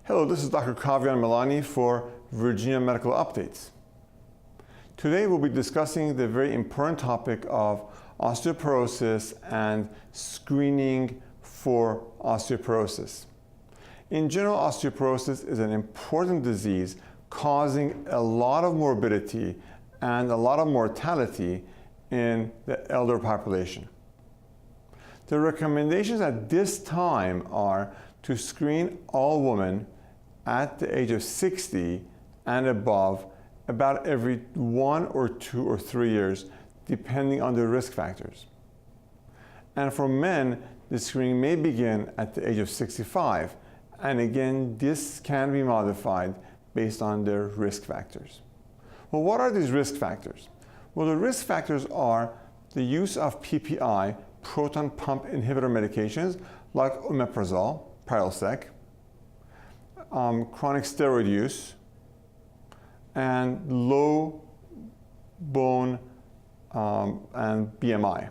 Hello, this is Dr. Kavian Milani for Virginia Medical Updates. Today we'll be discussing the very important topic of osteoporosis and screening for osteoporosis. In general, osteoporosis is an important disease causing a lot of morbidity and a lot of mortality in the elder population. The recommendations at this time are to screen all women at the age of 60 and above about every 1 or 2 or 3 years, depending on the risk factors. And for men, the screening may begin at the age of 65. And again, this can be modified based on their risk factors. Well, what are these risk factors? Well, the risk factors are the use of PPI, proton pump inhibitor medications, like omeprazole, Prilosec, chronic steroid use, and low bone and BMI.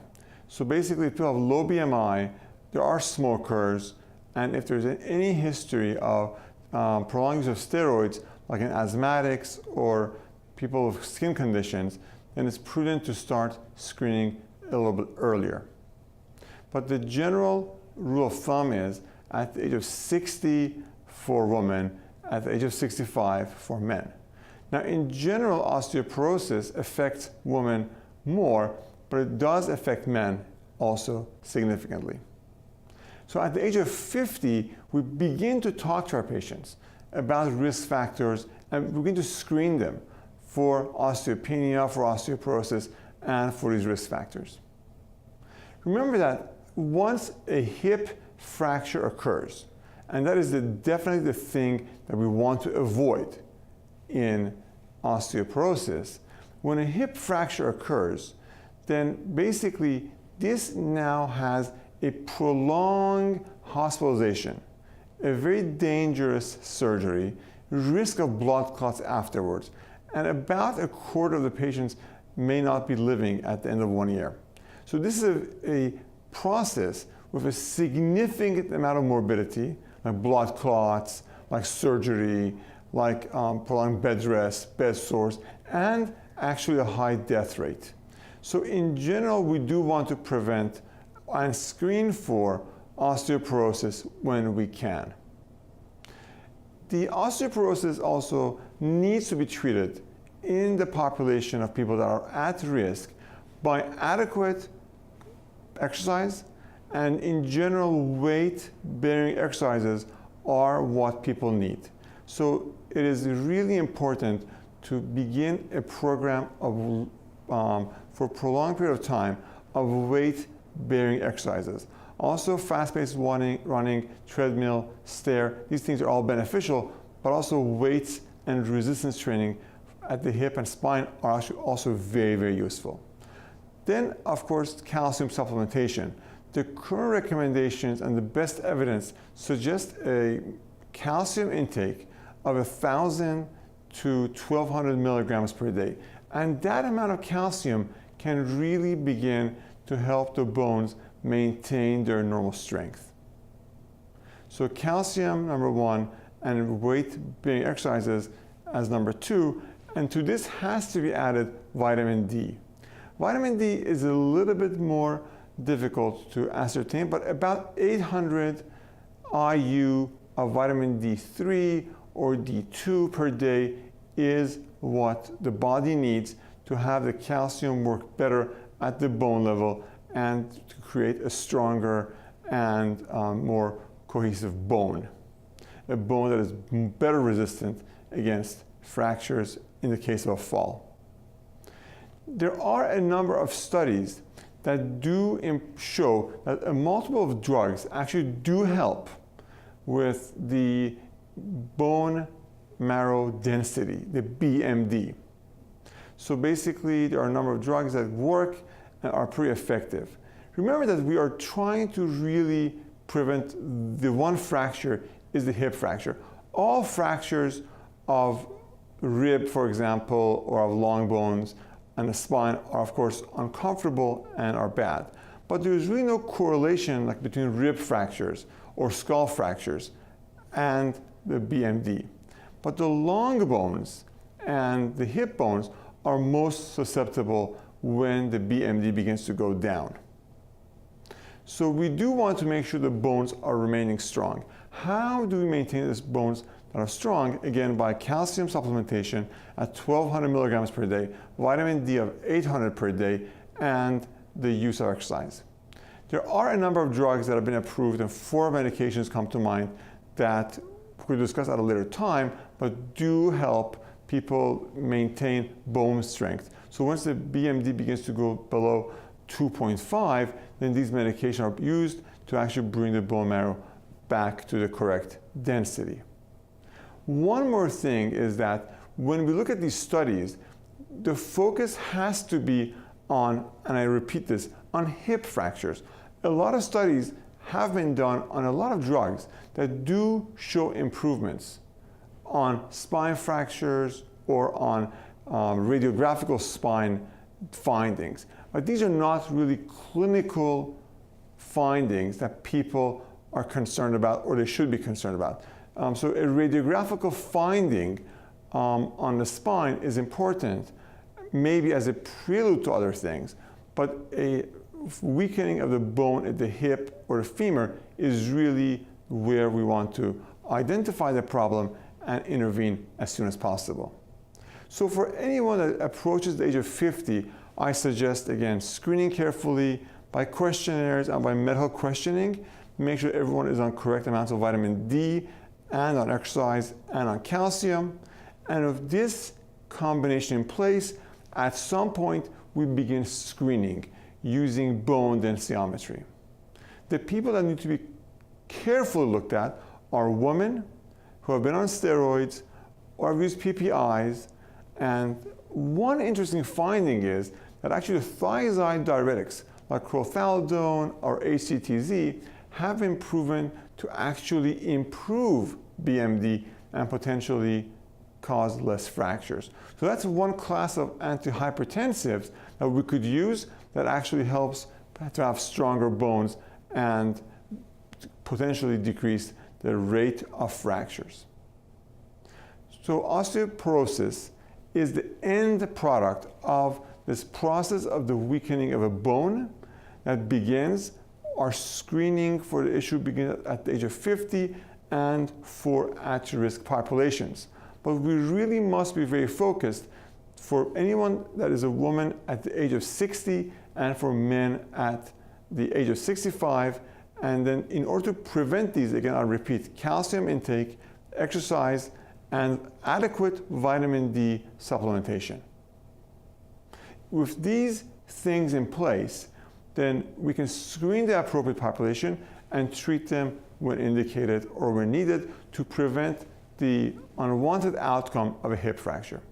So basically, if people have low BMI, there are smokers, and if there's any history of prolonged use of steroids, like in asthmatics or people with skin conditions, then it's prudent to start screening a little bit earlier. But the general rule of thumb is at the age of 60 for women, at the age of 65 for men. Now, in general, osteoporosis affects women more, but it does affect men also significantly. So at the age of 50, we begin to talk to our patients about risk factors and begin to screen them for osteopenia, for osteoporosis, and for these risk factors. Remember that once a hip fracture occurs, and that is definitely the thing that we want to avoid in osteoporosis, when a hip fracture occurs, then basically this now has a prolonged hospitalization, a very dangerous surgery, risk of blood clots afterwards, and about a quarter of the patients may not be living at the end of 1 year. So this is a process with a significant amount of morbidity, like blood clots, like surgery, like prolonged bed rest, bed sores, and actually a high death rate. So in general, we do want to prevent and screen for osteoporosis when we can. The osteoporosis also needs to be treated in the population of people that are at risk by adequate exercise, and in general, weight-bearing exercises are what people need. So it is really important to begin a program of, for a prolonged period of time of weight-bearing exercises. Also, fast-paced running, treadmill, stair, these things are all beneficial, but also weights and resistance training at the hip and spine are actually also very, very useful. Then, of course, calcium supplementation. The current recommendations and the best evidence suggest a calcium intake of 1,000 to 1,200 milligrams per day. And that amount of calcium can really begin to help the bones maintain their normal strength. So calcium, number 1, and weight-bearing exercises as number 2, and to this has to be added vitamin D. Vitamin D is a little bit more difficult to ascertain, but about 800 IU of vitamin D3 or D2 per day is what the body needs to have the calcium work better at the bone level and to create a stronger and more cohesive bone. A bone that is better resistant against fractures in the case of a fall. There are a number of studies that do show that a multiple of drugs actually do help with the bone marrow density, the BMD. So basically, there are a number of drugs that work and are pretty effective. Remember that we are trying to really prevent the one fracture is the hip fracture. All fractures of rib, for example, or of long bones and the spine are, of course, uncomfortable and are bad. But there's really no correlation like between rib fractures or skull fractures and the BMD. But the long bones and the hip bones are most susceptible when the BMD begins to go down. So we do want to make sure the bones are remaining strong. How do we maintain these bones that are strong? Again, by calcium supplementation at 1,200 milligrams per day, vitamin D of 800 per day, and the use of exercise. There are a number of drugs that have been approved, and 4 medications come to mind that we'll discuss at a later time, but do help people maintain bone strength. So once the BMD begins to go below 2.5, then these medications are used to actually bring the bone marrow back to the correct density. One more thing is that when we look at these studies, the focus has to be on, and I repeat this, on hip fractures. A lot of studies have been done on a lot of drugs that do show improvements on spine fractures or on radiographical spine findings. But these are not really clinical findings that people are concerned about or they should be concerned about. So a radiographical finding on the spine is important, maybe as a prelude to other things, but a weakening of the bone at the hip or the femur is really where we want to identify the problem and intervene as soon as possible. So for anyone that approaches the age of 50, I suggest, again, screening carefully by questionnaires and by medical questioning. Make sure everyone is on correct amounts of vitamin D and on exercise and on calcium. And with this combination in place, at some point, we begin screening using bone densitometry. The people that need to be carefully looked at are women who have been on steroids or have used PPIs. And one interesting finding is that actually the thiazide diuretics like chlorthalidone or HCTZ have been proven to actually improve BMD and potentially cause less fractures. So that's one class of antihypertensives that we could use that actually helps to have stronger bones and potentially decrease the rate of fractures. So osteoporosis is the end product of this process of the weakening of a bone that begins. Our screening for the issue begins at the age of 50 and for at-risk populations. But we really must be very focused for anyone that is a woman at the age of 60 and for men at the age of 65. And then in order to prevent these, again, I'll repeat, calcium intake, exercise, and adequate vitamin D supplementation. With these things in place, then we can screen the appropriate population and treat them when indicated or when needed to prevent the unwanted outcome of a hip fracture.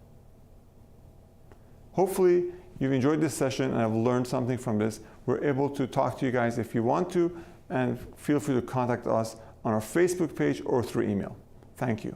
Hopefully, you've enjoyed this session and have learned something from this. We're able to talk to you guys if you want to, and feel free to contact us on our Facebook page or through email. Thank you.